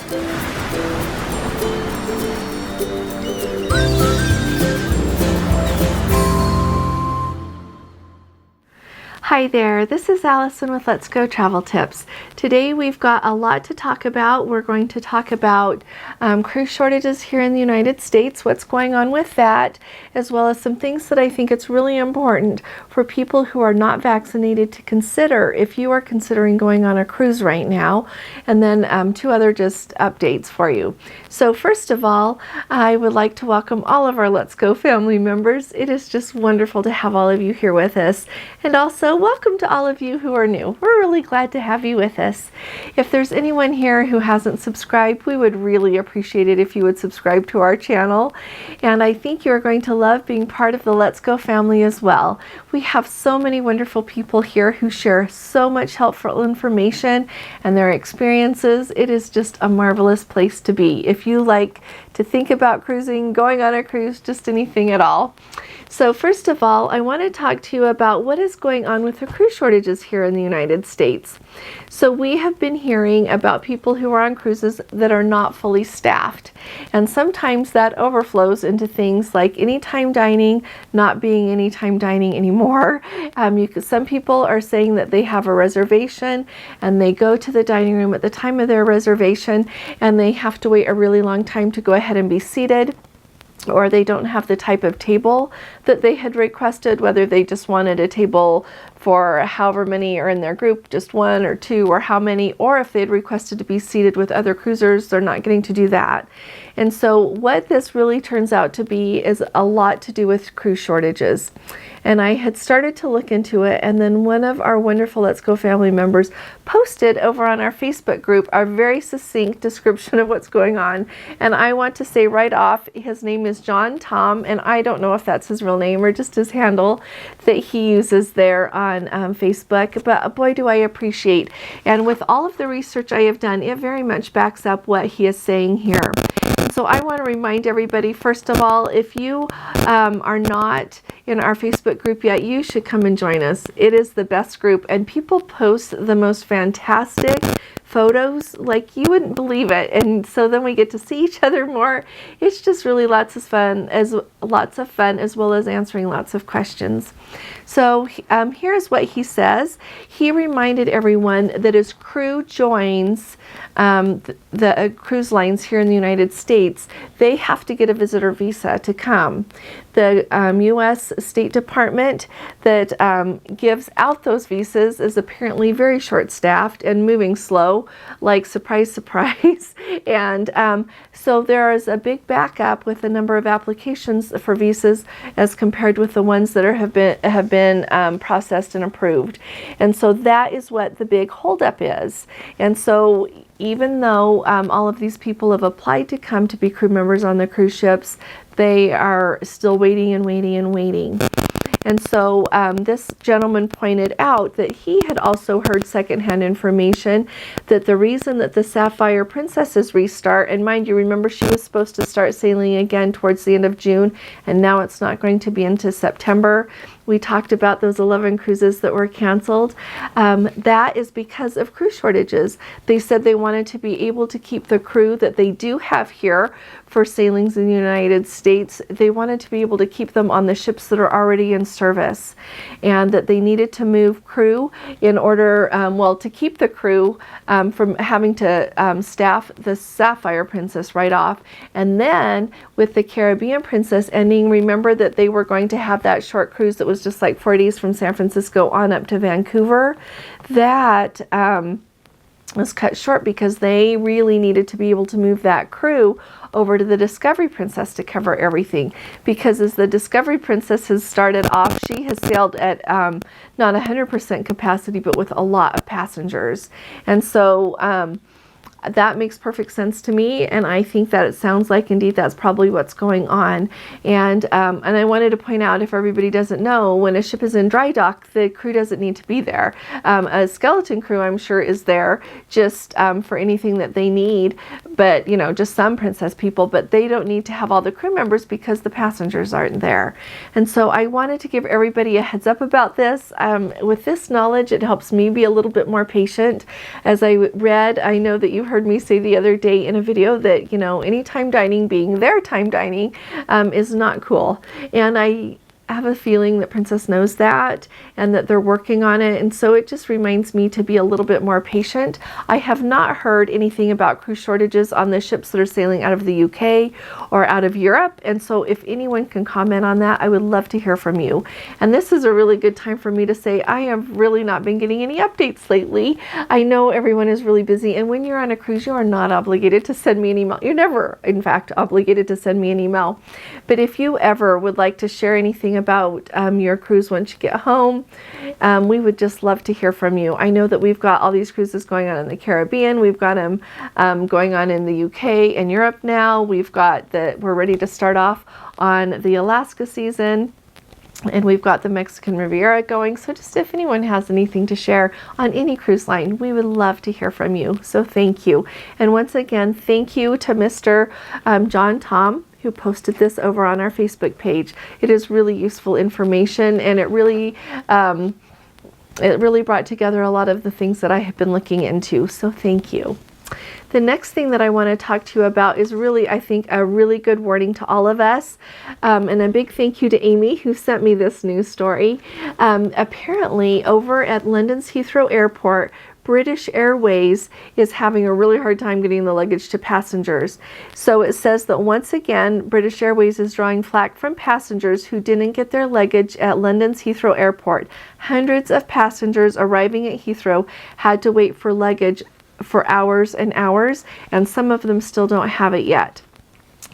Hi there, this is Allison with Let's Go Travel Tips. Today we've got a lot to talk about. We're going to talk about cruise shortages here in the United States, what's going on with that, as well as some things that I think it's really important for people who are not vaccinated to consider if you are considering going on a cruise right now, and then two other just updates for you. So first of all, I would like to welcome all of our Let's Go family members. It is just wonderful to have all of you here with us, and also welcome to all of you who are new. We're really glad to have you with us. If there's anyone here who hasn't subscribed, we would really appreciate it if you would subscribe to our channel. And I think you're going to love being part of the Let's Go family as well. We have so many wonderful people here who share so much helpful information and their experiences. It is just a marvelous place to be if you like to think about cruising, going on a cruise, just anything at all. So first of all, I want to talk to you about what is going on with the cruise shortages here in the United States. So we have been hearing about people who are on cruises that are not fully staffed. And sometimes that overflows into things like anytime dining not being anytime dining anymore. Some people are saying that they have a reservation and they go to the dining room at the time of their reservation and they have to wait a really long time to go ahead and be seated, or they don't have the type of table that they had requested, whether they just wanted a table for however many are in their group, just one or two or how many, or if they'd requested to be seated with other cruisers, they're not getting to do that. And so what this really turns out to be is a lot to do with cruise shortages. And I had started to look into it, and then one of our wonderful Let's Go family members posted over on our Facebook group a very succinct description of what's going on. And I want to say right off, his name is John Tom, and I don't know if that's his real name or just his handle that he uses there on Facebook, but boy do I appreciate. And with all of the research I have done, it very much backs up what he is saying here. So I want to remind everybody, first of all, if you are not in our Facebook group yet, you should come and join us. It is the best group, and people post the most fantastic photos like you wouldn't believe it, and so then we get to see each other more. It's just really lots of fun, as well as answering lots of questions. So here's what he says. He reminded everyone that as crew joins the cruise lines here in the United States, they have to get a visitor visa to come. The U.S. State Department that gives out those visas is apparently very short-staffed and moving slow, like surprise, surprise. And so there is a big backup with the number of applications for visas as compared with the ones that have been processed and approved. And so that is what the big holdup is. And so even though all of these people have applied to come to be crew members on the cruise ships, they are still waiting and waiting and waiting. And so this gentleman pointed out that he had also heard secondhand information that the reason that the Sapphire Princess's restart, and mind you, remember she was supposed to start sailing again towards the end of June, and now it's not going to be into September. We talked about those 11 cruises that were canceled. That is because of crew shortages. They said they wanted to be able to keep the crew that they do have here for sailings in the United States. They wanted to be able to keep them on the ships that are already in service, and that they needed to move crew in order, to keep the crew from having to staff the Sapphire Princess right off. And then with the Caribbean Princess ending, remember that they were going to have that short cruise that was just like 4 days from San Francisco on up to Vancouver. That was cut short because they really needed to be able to move that crew over to the Discovery Princess to cover everything, because as the Discovery Princess has started off, she has sailed at not 100% capacity, but with a lot of passengers. And so that makes perfect sense to me, and I think that it sounds like indeed that's probably what's going on. And I wanted to point out, if everybody doesn't know, when a ship is in dry dock, the crew doesn't need to be there. A skeleton crew, I'm sure, is there just for anything that they need, but just some princess people, but they don't need to have all the crew members because the passengers aren't there. And so I wanted to give everybody a heads up about this. With this knowledge, it helps me be a little bit more patient. As I read, I know that you heard heard me say the other day in a video that, you know, anytime dining being their time dining is not cool. And I have a feeling that Princess knows that and that they're working on it, and so it just reminds me to be a little bit more patient. I have not heard anything about cruise shortages on the ships that are sailing out of the UK or out of Europe, and so if anyone can comment on that, I would love to hear from you. And this is a really good time for me to say I have really not been getting any updates lately. I know everyone is really busy, and when you're on a cruise, you are not obligated to send me an email. You're never, in fact, obligated to send me an email. But if you ever would like to share anything about your cruise once you get home, we would just love to hear from you. I know that we've got all these cruises going on in the Caribbean. We've got them going on in the UK and Europe now. We're ready to start off on the Alaska season. And we've got the Mexican Riviera going. So just if anyone has anything to share on any cruise line, we would love to hear from you. So thank you. And once again, thank you to Mr. John Tom, who posted this over on our Facebook page. It is really useful information, and it really brought together a lot of the things that I have been looking into. So thank you. The next thing that I want to talk to you about is really, I think, a really good warning to all of us. And a big thank you to Amy, who sent me this news story. Apparently, over at London's Heathrow Airport, British Airways is having a really hard time getting the luggage to passengers. So it says that once again, British Airways is drawing flack from passengers who didn't get their luggage at London's Heathrow Airport. Hundreds of passengers arriving at Heathrow had to wait for luggage for hours and hours, and some of them still don't have it yet.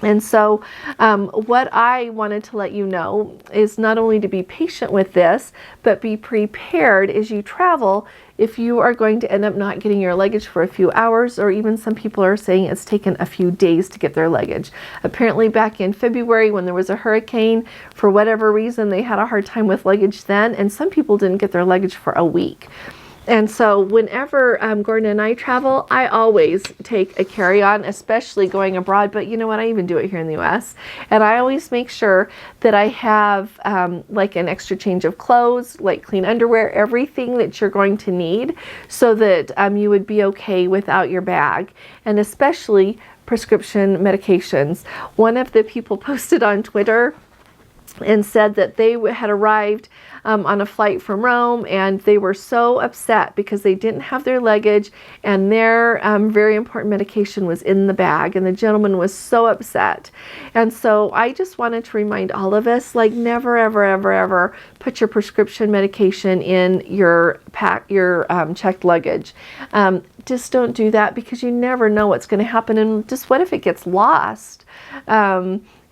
And so what I wanted to let you know is not only to be patient with this, but be prepared as you travel if you are going to end up not getting your luggage for a few hours, or even some people are saying it's taken a few days to get their luggage. Apparently back in February when there was a hurricane, for whatever reason, they had a hard time with luggage then, and some people didn't get their luggage for a week. And so whenever Gordon and I travel, I always take a carry-on, especially going abroad. But you know what? I even do it here in the U.S. And I always make sure that I have like an extra change of clothes, like clean underwear, everything that you're going to need, so that you would be okay without your bag. And especially prescription medications. One of the people posted on Twitter and said that they had arrived on a flight from Rome, and they were so upset because they didn't have their luggage, and their very important medication was in the bag, and the gentleman was so upset. And so I just wanted to remind all of us, like, never, ever, ever, ever put your prescription medication in your checked luggage. Just don't do that, because you never know what's going to happen, and just what if it gets lost?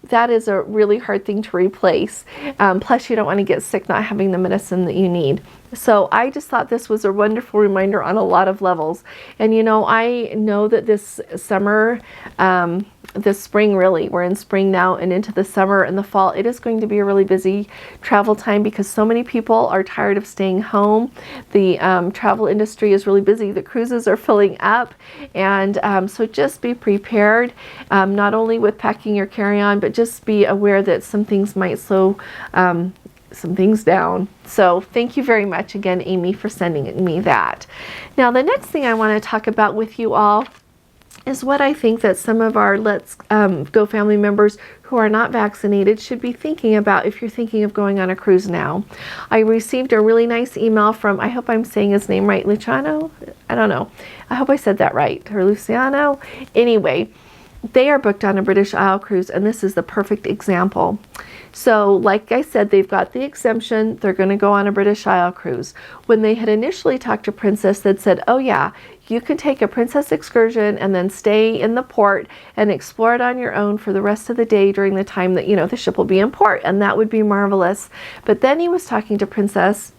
That is a really hard thing to replace. Plus, you don't want to get sick not having the medicine that you need. So I just thought this was a wonderful reminder on a lot of levels. And you know, I know that this summer, this spring really, we're in spring now and into the summer and the fall, it is going to be a really busy travel time because so many people are tired of staying home. The travel industry is really busy. The cruises are filling up. And so just be prepared, not only with packing your carry-on, but just be aware that some things might slow some things down. So thank you very much again, Amy, for sending me that. Now, the next thing I want to talk about with you all is what I think that some of our Let's Go family members who are not vaccinated should be thinking about if you're thinking of going on a cruise now. I received a really nice email from, I hope I'm saying his name right, Luciano? I don't know. I hope I said that right. Or Luciano? Anyway, they are booked on a British Isle cruise, and this is the perfect example. So like I said, they've got the exemption. They're going to go on a British Isle cruise. When they had initially talked to Princess, they'd said, oh yeah, you can take a Princess excursion and then stay in the port and explore it on your own for the rest of the day during the time that, you know, the ship will be in port, and that would be marvelous. But then he was talking to Princess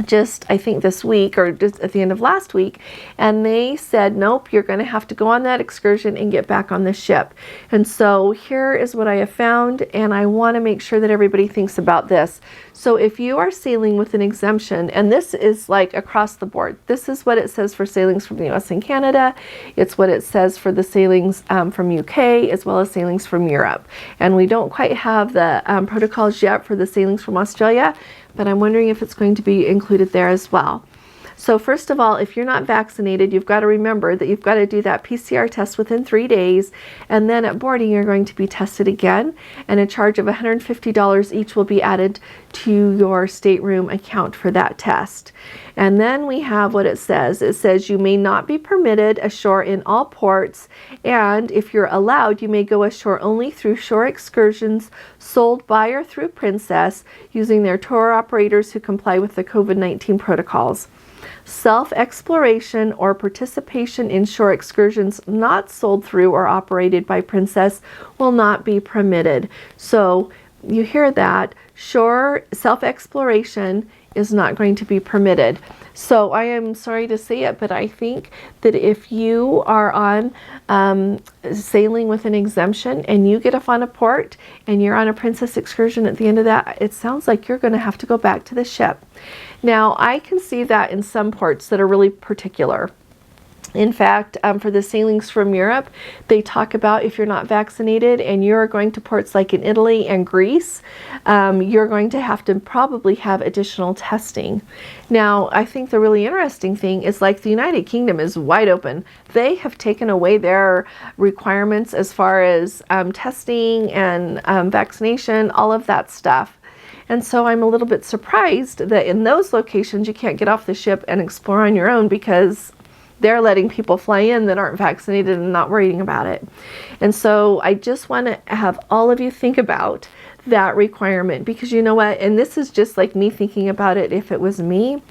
just, I think this week or just at the end of last week, and they said, nope, you're going to have to go on that excursion and get back on the ship. And so here is what I have found, and I want to make sure that everybody thinks about this. So if you are sailing with an exemption, and this is like across the board, this is what it says for sailings from the US and Canada, it's what it says for the sailings from UK, as well as sailings from Europe. And we don't quite have the protocols yet for the sailings from Australia, but I'm wondering if it's going to be included there as well. So first of all, if you're not vaccinated, you've got to remember that you've got to do that PCR test within 3 days, and then at boarding you're going to be tested again, and a charge of $150 each will be added to your stateroom account for that test. And then we have what it says. It says you may not be permitted ashore in all ports, and if you're allowed, you may go ashore only through shore excursions sold by or through Princess using their tour operators who comply with the COVID-19 protocols. Self-exploration or participation in shore excursions not sold through or operated by Princess will not be permitted. So you hear that. Shore self-exploration is not going to be permitted. So I am sorry to say it, but I think that if you are on sailing with an exemption and you get off on a port and you're on a Princess excursion at the end of that, it sounds like you're going to have to go back to the ship. Now, I can see that in some ports that are really particular. In fact, for the sailings from Europe, they talk about if you're not vaccinated and you're going to ports like in Italy and Greece, you're going to have to probably have additional testing. Now, I think the really interesting thing is like the United Kingdom is wide open. They have taken away their requirements as far as testing and vaccination, all of that stuff. And so I'm a little bit surprised that in those locations you can't get off the ship and explore on your own because they're letting people fly in that aren't vaccinated and not worrying about it. And so I just want to have all of you think about that requirement, because you know what, and this is just like me thinking about it if it was me.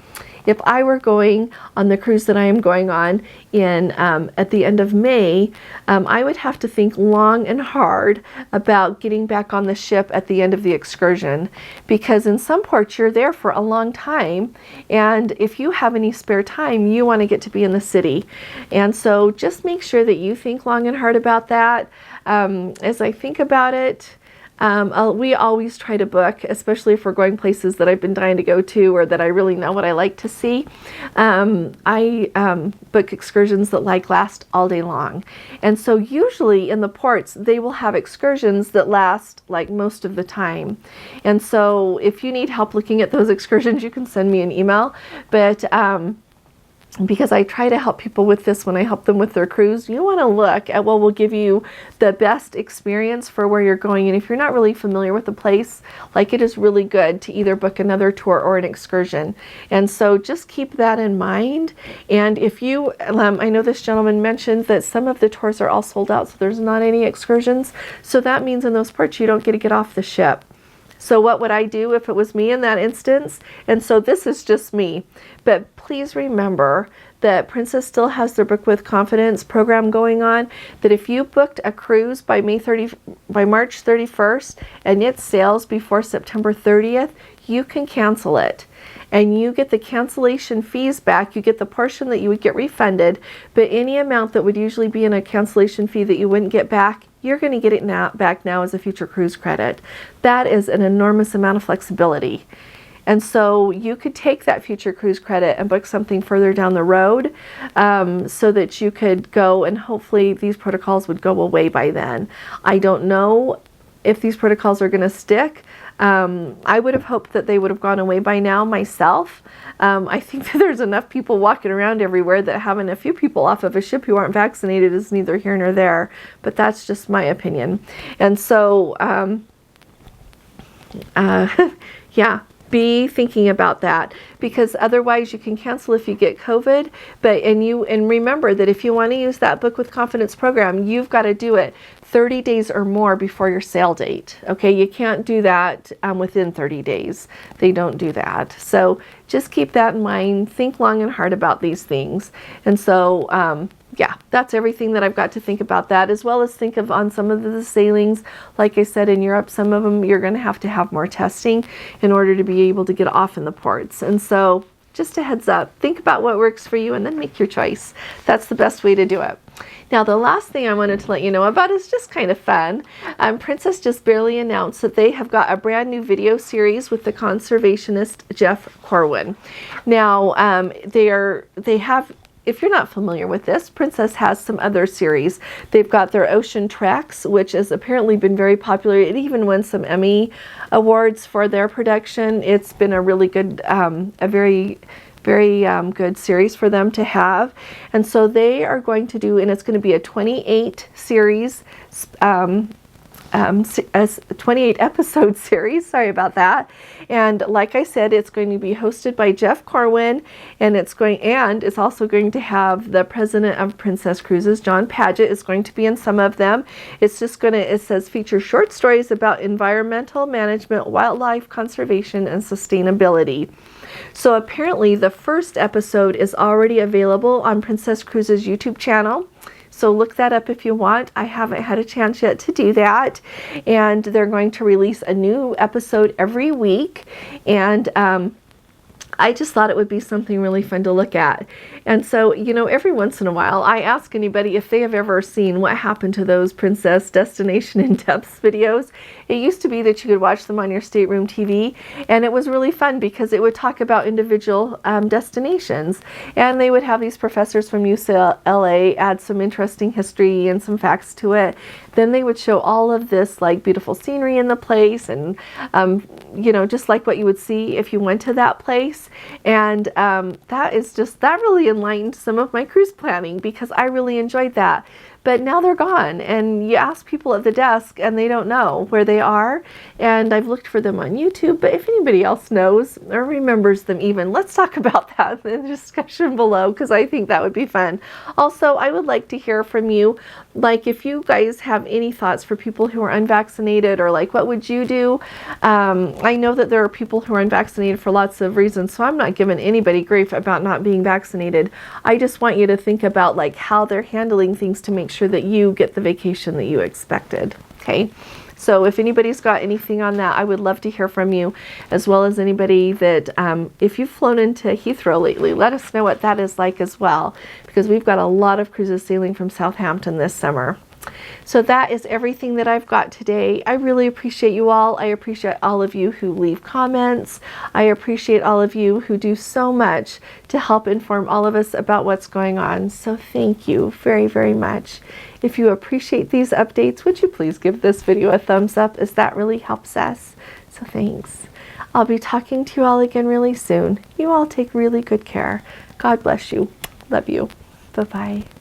If I were going on the cruise that I am going on in at the end of May, I would have to think long and hard about getting back on the ship at the end of the excursion, because in some ports you're there for a long time, and if you have any spare time, you want to get to be in the city. And so just make sure that you think long and hard about that. As I think about it, we always try to book, especially if we're going places that I've been dying to go to or that I really know what I like to see. I book excursions that last all day long. And so usually in the ports, they will have excursions that last like most of the time. And so if you need help looking at those excursions, you can send me an email. But because I try to help people with this when I help them with their cruise, you want to look at what will give you the best experience for where you're going. And if you're not really familiar with the place, like, it is really good to either book another tour or an excursion. And so just keep that in mind. And if you, I know this gentleman mentioned that some of the tours are all sold out, so there's not any excursions. So that means in those ports you don't get off the ship. So what would I do if it was me in that instance? And so this is just me. But please remember that Princess still has their Book with Confidence program going on, that if you booked a cruise by March 31st and it sails before September 30th, you can cancel it. And you get the cancellation fees back. You get the portion that you would get refunded, but any amount that would usually be in a cancellation fee that you wouldn't get back, you're going to get it back now as a future cruise credit. That is an enormous amount of flexibility. And so you could take that future cruise credit and book something further down the road, so that you could go, and hopefully these protocols would go away by then. I don't know if these protocols are going to stick. I would have hoped that they would have gone away by now myself. I think that there's enough people walking around everywhere that having a few people off of a ship who aren't vaccinated is neither here nor there, but that's just my opinion. And so, yeah, be thinking about that, because otherwise you can cancel if you get COVID. And remember that if you want to use that Book with Confidence program, you've got to do it 30 days or more before your sail date. Okay, you can't do that within 30 days. They don't do that. So just keep that in mind. Think long and hard about these things. And so, yeah, that's everything that I've got to think about that, as well as think of on some of the sailings. Like I said, in Europe, some of them you're going to have more testing in order to be able to get off in the ports. And so just a heads up, think about what works for you and then make your choice. That's the best way to do it. Now, the last thing I wanted to let you know about is just kind of fun. Princess just barely announced that they have got a brand new video series with the conservationist Jeff Corwin. Now, they have, if you're not familiar with this, Princess has some other series. They've got their Ocean Treks, which has apparently been very popular. It even won some Emmy awards for their production. It's been a really good, a very very good series for them to have. And so they are going to do, and it's going to be a 28 series, a 28 episode series, sorry about that. And like I said, it's going to be hosted by Jeff Corwin, and it's also going to have the president of Princess Cruises, John Paget, is going to be in some of them. It's just going to, it says, feature short stories about environmental management, wildlife conservation, and sustainability. So apparently the first episode is already available on Princess Cruises' YouTube channel. So look that up if you want. I haven't had a chance yet to do that. And they're going to release a new episode every week. And I just thought it would be something really fun to look at. And so, you know, every once in a while, I ask anybody if they have ever seen what happened to those Princess Destination in-depth videos. It used to be that you could watch them on your stateroom TV, and it was really fun because it would talk about individual destinations. And they would have these professors from UCLA add some interesting history and some facts to it. Then they would show all of this like beautiful scenery in the place, and you know, just like what you would see if you went to that place. And that really enlightened some of my cruise planning, because I really enjoyed that. But now they're gone, and you ask people at the desk and they don't know where they are. And I've looked for them on YouTube, but if anybody else knows or remembers them even, let's talk about that in the discussion below, because I think that would be fun. Also, I would like to hear from you, like if you guys have any thoughts for people who are unvaccinated, or like what would you do? I know that there are people who are unvaccinated for lots of reasons, so I'm not giving anybody grief about not being vaccinated. I just want you to think about like how they're handling things to make sure that you get the vacation that you expected. Okay, so if anybody's got anything on that, I would love to hear from you, as well as anybody that if you've flown into Heathrow lately, let us know what that is like as well, because we've got a lot of cruises sailing from Southampton this summer. So that is everything that I've got today. I really appreciate you all. I appreciate all of you who leave comments. I appreciate all of you who do so much to help inform all of us about what's going on. So thank you very, very much. If you appreciate these updates, would you please give this video a thumbs up, as that really helps us. So thanks. I'll be talking to you all again really soon. You all take really good care. God bless you. Love you. Bye-bye.